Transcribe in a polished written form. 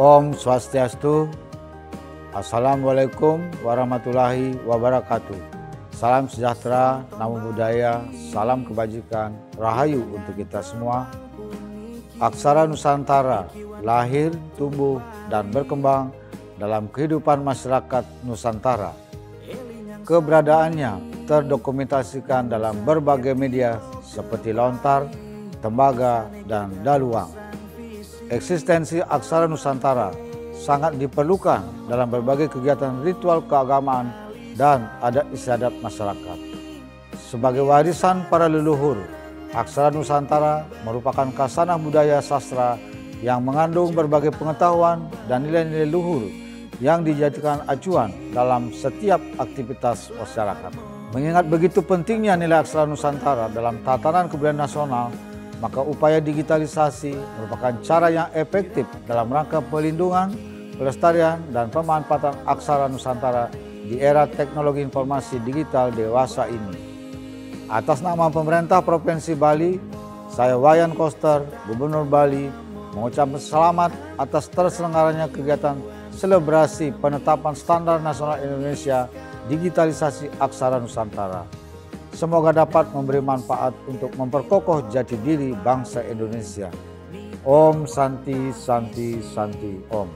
Om Swastiastu. Assalamualaikum warahmatullahi wabarakatuh. Salam sejahtera, namo buddhaya, salam kebajikan, rahayu untuk kita semua. Aksara Nusantara lahir, tumbuh, dan berkembang dalam kehidupan masyarakat Nusantara. Keberadaannya terdokumentasikan dalam berbagai media seperti lontar, tembaga, dan daluang. Eksistensi Aksara Nusantara sangat diperlukan dalam berbagai kegiatan ritual keagamaan dan adat istiadat masyarakat. Sebagai warisan para leluhur, Aksara Nusantara merupakan khasanah budaya sastra yang mengandung berbagai pengetahuan dan nilai-nilai luhur yang dijadikan acuan dalam setiap aktivitas masyarakat. Mengingat begitu pentingnya nilai Aksara Nusantara dalam tatanan kebudayaan nasional, maka upaya digitalisasi merupakan cara yang efektif dalam rangka pelindungan, pelestarian, dan pemanfaatan Aksara Nusantara di era teknologi informasi digital dewasa ini. Atas nama pemerintah Provinsi Bali, saya Wayan Koster, Gubernur Bali, mengucapkan selamat atas terselenggaranya kegiatan selebrasi penetapan standar nasional Indonesia digitalisasi Aksara Nusantara. Semoga dapat memberi manfaat untuk memperkokoh jati diri bangsa Indonesia. Om Santi Santi Santi Om.